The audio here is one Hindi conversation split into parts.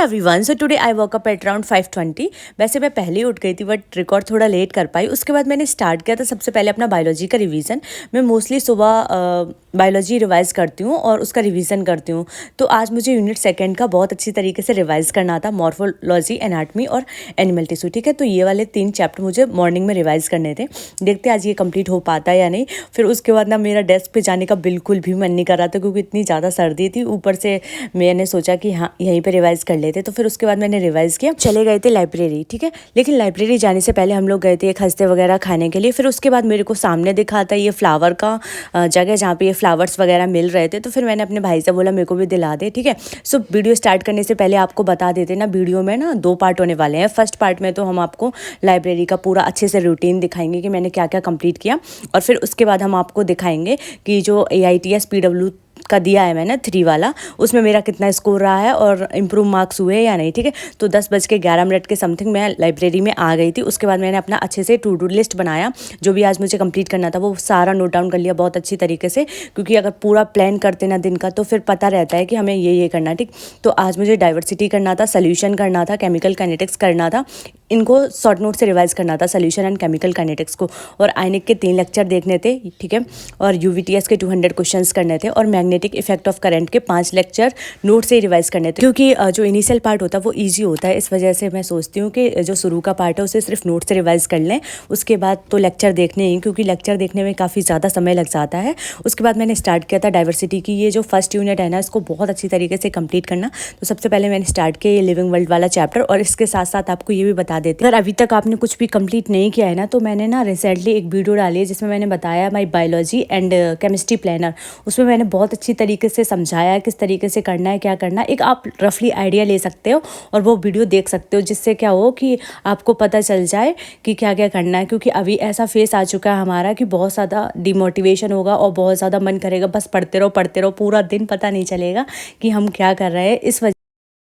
Everyone, so today I walk up at around 5:20। वैसे मैं पहले ही उठ गई थी बट रिकॉर्ड थोड़ा लेट कर पाई। उसके बाद मैंने स्टार्ट किया था सबसे पहले अपना बायोलॉजी का रिवीजन। मैं मोस्टली सुबह बायोलॉजी रिवाइज़ करती हूँ और उसका रिवीजन करती हूँ। तो आज मुझे यूनिट सेकंड का बहुत अच्छी तरीके से रिवाइज़ करना था, मॉर्फोलॉजी, एनाटमी और एनिमल टिश्यू। ठीक है, तो ये वाले 3 चैप्टर मुझे मॉर्निंग में रिवाइज़ करने थे। देखते आज ये कंप्लीट हो पाता है या नहीं। फिर उसके बाद ना मेरा डेस्क पे जाने का बिल्कुल भी मन नहीं कर रहा था क्योंकि इतनी ज़्यादा सर्दी थी। ऊपर से मैंने सोचा कि हाँ यहीं पर रिवाइज़ कर लेते। तो फिर उसके बाद मैंने रिवाइज़ किया, चले गए थे लाइब्रेरी। ठीक है, लेकिन लाइब्रेरी जाने से पहले हम लोग गए थे एक खस्ते वगैरह खाने के लिए। फिर उसके बाद मेरे को सामने दिखा था ये फ्लावर का जगह जहाँ पे ये फ्लावर्स वगैरह मिल रहे थे। तो फिर मैंने अपने भाई से बोला मेरे को भी दिला दे। ठीक है, सो वीडियो स्टार्ट करने से पहले आपको बता देते ना, वीडियो में ना 2 पार्ट होने वाले हैं। फर्स्ट पार्ट में तो हम आपको लाइब्रेरी का पूरा अच्छे से रूटीन दिखाएंगे कि मैंने क्या क्या कंप्लीट किया, और फिर उसके बाद हम आपको दिखाएंगे कि जो AITS PW का दिया है मैंने 3 वाला, उसमें मेरा कितना स्कोर रहा है और इम्प्रूव मार्क्स हुए या नहीं। ठीक है, तो 10:11 के समथिंग मैं लाइब्रेरी में आ गई थी। उसके बाद मैंने अपना अच्छे से टू डू लिस्ट बनाया, जो भी आज मुझे कंप्लीट करना था वो सारा नोट डाउन कर लिया बहुत अच्छी तरीके से, क्योंकि अगर पूरा प्लान करते ना दिन का तो फिर पता रहता है कि हमें ये करना है। ठीक, तो आज मुझे डाइवर्सिटी करना था, सोल्यूशन करना था, केमिकल काइनेटिक्स करना था। इनको शॉर्ट नोट से रिवाइज करना था, सोल्यूशन एंड केमिकल काइनेटिक्स को, और आयनिक के 3 लेक्चर देखने थे। ठीक है, और UVTS के 200 क्वेश्चंस करने थे, और मैग्नेटिक इफेक्ट ऑफ करंट के 5 लेक्चर नोट से ही रिवाइज करने थे। क्योंकि जो इनिशियल पार्ट होता है वो ईजी होता है, इस वजह से मैं सोचती हूँ कि जो शुरू का पार्ट है उसे सिर्फ नोट से रिवाइज कर लें, उसके बाद तो लेक्चर देखने ही, क्योंकि लेक्चर देखने में काफ़ी ज़्यादा समय लग जाता है। उसके बाद मैंने स्टार्ट किया था डाइवर्सिटी की, ये जो फर्स्ट यूनिट है ना इसको बहुत अच्छी तरीके से कंप्लीट करना। तो सबसे पहले मैंने स्टार्ट किया ये लिविंग वर्ल्ड वाला चैप्टर, और इसके साथ साथ आपको ये भी बता देते हैं, अगर अभी तक आपने कुछ भी कंप्लीट नहीं किया है ना, तो मैंने ना रिसेंटली एक वीडियो डाली है जिसमें मैंने बताया माई बायोलॉजी एंड केमिस्ट्री प्लानर। उसमें मैंने बहुत अच्छी तरीके से समझाया किस तरीके से करना है, क्या करना है। एक आप रफली आइडिया ले सकते हो और वो वीडियो देख सकते हो, जिससे क्या हो कि आपको पता चल जाए कि क्या क्या करना है। क्योंकि अभी ऐसा फेस आ चुका है हमारा कि बहुत ज़्यादा डिमोटिवेशन होगा और बहुत ज़्यादा मन करेगा बस पढ़ते रहो, पूरा दिन पता नहीं चलेगा कि हम क्या कर रहे हैं।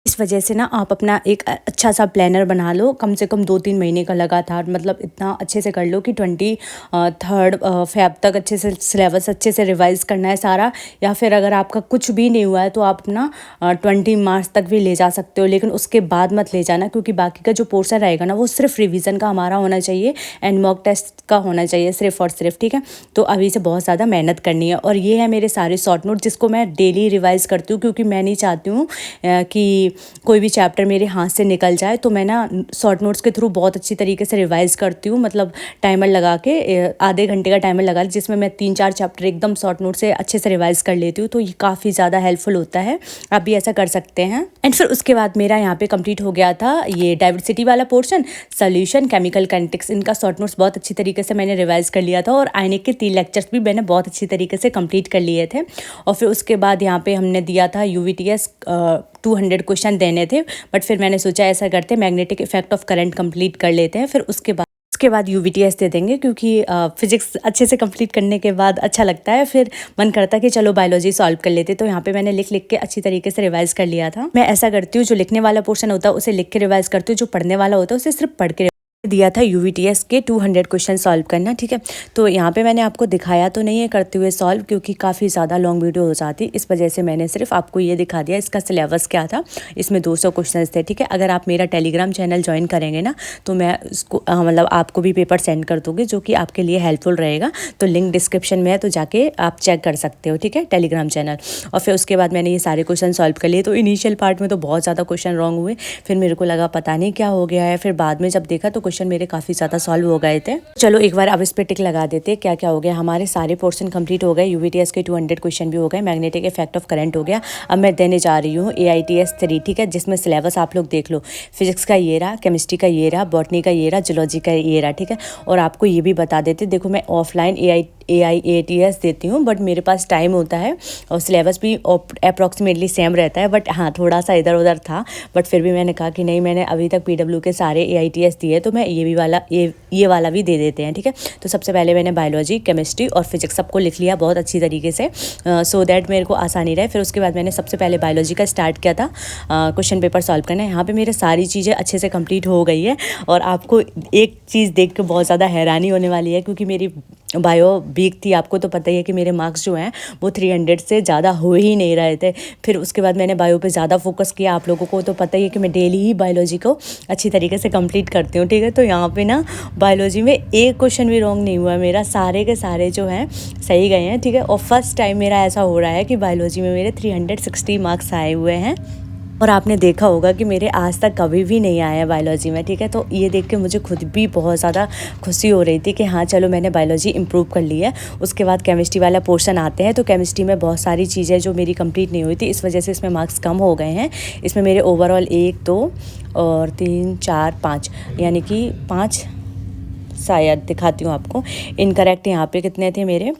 इस वजह से ना आप अपना एक अच्छा सा प्लानर बना लो, कम से कम 2-3 महीने का लगातार, मतलब इतना अच्छे से कर लो कि 23 फेब तक अच्छे से सिलेबस अच्छे से रिवाइज करना है सारा। या फिर अगर आपका कुछ भी नहीं हुआ है तो आप अपना 20 मार्च तक भी ले जा सकते हो, लेकिन उसके बाद मत ले जाना, क्योंकि बाकी का जो पोर्शन रहेगा ना वो सिर्फ रिविज़न का हमारा होना चाहिए एंड मॉक टेस्ट का होना चाहिए, सिर्फ और सिर्फ। ठीक है, तो अभी से बहुत ज़्यादा मेहनत करनी है। और ये है मेरे सारे शॉर्ट नोट जिसको मैं डेली रिवाइज़ करती हूँ, क्योंकि मैं नहीं चाहती हूँ कि कोई भी चैप्टर मेरे हाथ से निकल जाए। तो मैं ना शॉर्ट नोट्स के थ्रू बहुत अच्छी तरीके से रिवाइज़ करती हूँ, मतलब टाइमर लगा के, आधे घंटे का टाइमर लगा जिसमें मैं 3-4 चैप्टर एकदम शॉर्ट नोट से अच्छे से रिवाइज़ कर लेती हूँ। तो ये काफ़ी ज़्यादा हेल्पफुल होता है, आप भी ऐसा कर सकते हैं। एंड फिर उसके बाद मेरा यहाँ पे कंप्लीट हो गया था ये डाइवर्सिटी वाला पोर्शन, सोल्यूशन, केमिकल काइनेटिक्स, इनका शॉर्ट नोट्स बहुत अच्छी तरीके से मैंने रिवाइज़ कर लिया था, और आयनिक के 3 लेक्चर्स भी मैंने बहुत अच्छी तरीके से कंप्लीट कर लिए थे। और फिर उसके बाद यहाँ पे हमने दिया था UVTS 200 क्वेश्चन देने थे, बट फिर मैंने सोचा ऐसा करते magnetic effect of current complete कर लेते हैं, फिर उसके बाद UVTS दे देंगे, क्योंकि फिजिक्स अच्छे से कंप्लीट करने के बाद अच्छा लगता है, फिर मन करता है कि चलो बायोलॉजी सॉल्व कर लेते। तो यहाँ पे मैंने लिख के अच्छी तरीके से रिवाइज कर लिया था। मैं ऐसा करती हूँ, जो लिखने वाला पोर्शन होता है उसे लिख के रिवाइज करती हूँ, जो पढ़ने वाला होता है उसे सिर्फ पढ़ के दिया था UVTS के 200 क्वेश्चन सॉल्व करना। ठीक है, तो यहाँ पे मैंने आपको दिखाया तो नहीं है करते हुए सॉल्व, क्योंकि काफ़ी ज़्यादा लॉन्ग वीडियो हो जाती, इस वजह से मैंने सिर्फ आपको ये दिखा दिया इसका सिलेबस क्या था। इसमें 200 क्वेश्चन थे। ठीक है, अगर आप मेरा टेलीग्राम चैनल ज्वाइन करेंगे ना तो मैं उसको मतलब आपको भी पेपर सेंड कर दूँगी, जो कि आपके लिए हेल्पफुल रहेगा। तो लिंक डिस्क्रिप्शन में है, तो जाके आप चेक कर सकते हो। ठीक है, टेलीग्राम चैनल। और फिर उसके बाद मैंने ये सारे क्वेश्चन सॉल्व कर लिए। तो इनिशियल पार्ट में तो बहुत ज़्यादा क्वेश्चन रॉन्ग हुए, फिर मेरे को लगा पता नहीं क्या हो गया है, फिर बाद में जब देखा तो क्वेश्चन मेरे काफ़ी ज़्यादा सॉल्व हो गए थे। चलो एक बार अब इस पे टिक लगा देते हैं क्या क्या हो गया। हमारे सारे पोर्शन कंप्लीट हो गए, UVTS के 200 क्वेश्चन भी हो गए, मैग्नेटिक इफेक्ट ऑफ करंट हो गया। अब मैं देने जा रही हूँ AITS 3। ठीक है, जिसमें सिलेबस आप लोग देख लो, फिजिक्स का ये रहा, केमिस्ट्री का ये रहा, बॉटनी का ये रहा, जूलॉजी का ये रहा। ठीक है, और आपको ये भी बता देते, देखो मैं ऑफलाइन AITS देती हूँ, बट मेरे पास टाइम होता है और सिलेबस भी अप्रॉक्सीमेटली सेम रहता है, बट हाँ थोड़ा सा इधर उधर था। बट फिर भी मैंने कहा कि नहीं, मैंने अभी तक PW के सारे AITS दिए, तो मैं ये वाला भी दे देते हैं। ठीक है, तो सबसे पहले मैंने बायोलॉजी, केमिस्ट्री और फिजिक्स सबको लिख लिया बहुत अच्छी तरीके से, सो दैट मेरे को आसानी रहे। फिर उसके बाद मैंने सबसे पहले बायोलॉजी का स्टार्ट किया था, क्वेश्चन पेपर सॉल्व करना। यहाँ पे मेरे सारी चीज़ें अच्छे से कंप्लीट हो गई है, और आपको एक चीज़ देख के बहुत ज़्यादा हैरानी होने वाली है, क्योंकि मेरी बायो वीक थी। आपको तो पता ही है कि मेरे मार्क्स जो हैं वो 300 से ज़्यादा हो ही नहीं रहे थे। फिर उसके बाद मैंने बायो पे ज़्यादा फोकस किया। आप लोगों को तो पता ही है कि मैं डेली ही बायोलॉजी को अच्छी तरीके से कंप्लीट करती हूँ, ठीक है। तो यहाँ पे ना बायोलॉजी में एक क्वेश्चन भी रॉन्ग नहीं हुआ मेरा, सारे के सारे जो हैं सही गए हैं, ठीक है। और फर्स्ट टाइम मेरा ऐसा हो रहा है कि बायोलॉजी में मेरे 360 मार्क्स आए हुए हैं। और आपने देखा होगा कि मेरे आज तक कभी भी नहीं आया बायोलॉजी में, ठीक है। तो ये देख के मुझे खुद भी बहुत ज़्यादा खुशी हो रही थी कि हाँ चलो मैंने बायोलॉजी इम्प्रूव कर ली है। उसके बाद केमिस्ट्री वाला पोर्शन आते हैं, तो केमिस्ट्री में बहुत सारी चीज़ें जो मेरी कंप्लीट नहीं हुई थी, इस वजह से इसमें मार्क्स कम हो गए हैं। इसमें मेरे ओवरऑल 1 2 और 3 4 5 यानी कि 5 शायद दिखाती हूँ आपको। इनकरेक्ट यहाँ पे कितने थे मेरे,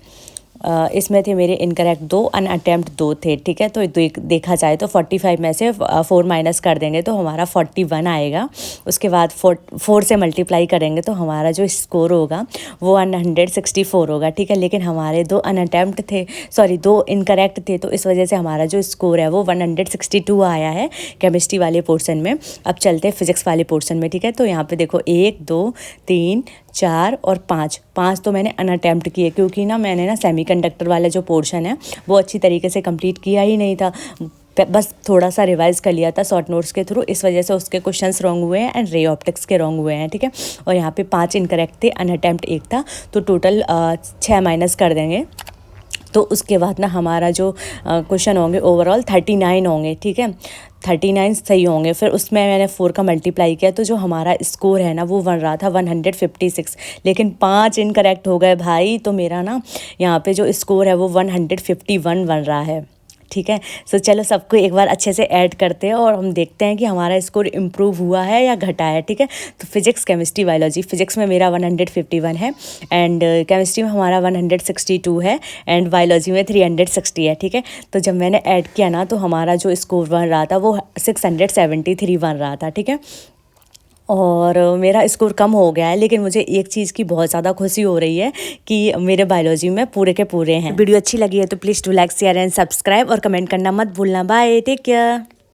इसमें थे मेरे इनकरेक्ट 2, अनअटेम्प्ट 2 थे, ठीक है। तो देखा जाए तो 45 में से 4 माइनस कर देंगे तो हमारा 41 आएगा। उसके बाद 4 से मल्टीप्लाई करेंगे तो हमारा जो स्कोर होगा वो 164 होगा, ठीक है। लेकिन हमारे 2 अनअटेम्प्ट थे, सॉरी 2 इनकरेक्ट थे, तो इस वजह से हमारा जो स्कोर है वो 162 आया है केमिस्ट्री वाले पोर्शन में। अब चलते हैं फिजिक्स वाले पोर्शन में, ठीक है। तो यहाँ पे देखो 1 2 3 4 और 5 तो मैंने अनअटेम्प्ट किए, क्योंकि ना मैंने ना सेमीकंडक्टर वाला जो पोर्शन है वो अच्छी तरीके से कंप्लीट किया ही नहीं था, बस थोड़ा सा रिवाइज कर लिया था शॉर्ट नोट्स के थ्रू। इस वजह से उसके क्वेश्चंस रॉन्ग हुए हैं एंड रे ऑप्टिक्स के रॉन्ग हुए हैं, ठीक है। और यहाँ पे 5 इनकरेक्ट थे, अनअटेम्प्ट 1 था, तो टोटल 6 माइनस कर देंगे। तो उसके बाद ना हमारा जो क्वेश्चन होंगे ओवरऑल 39 होंगे, ठीक है। 39 सही होंगे। फिर उसमें मैंने 4 का मल्टीप्लाई किया, तो जो हमारा स्कोर है ना वो बन रहा था 156, लेकिन 5 इनकरेक्ट हो गए भाई, तो मेरा ना यहाँ पे जो स्कोर है वो 151 बन रहा है, ठीक है। सो चलो सबको एक बार अच्छे से ऐड करते हैं और हम देखते हैं कि हमारा स्कोर इम्प्रूव हुआ है या घटा है, ठीक है। तो फिजिक्स केमिस्ट्री बायोलॉजी, फिजिक्स में मेरा 151 है एंड केमिस्ट्री में हमारा 162 है एंड बायोलॉजी में 360 है, ठीक है। तो जब मैंने ऐड किया ना तो हमारा जो स्कोर बन रहा था वो 673 बन रहा था, ठीक है। और मेरा स्कोर कम हो गया है, लेकिन मुझे एक चीज़ की बहुत ज़्यादा खुशी हो रही है कि मेरे बायोलॉजी में पूरे के पूरे हैं। वीडियो अच्छी लगी है तो please do like share and subscribe और कमेंट करना मत भूलना। Bye, take care.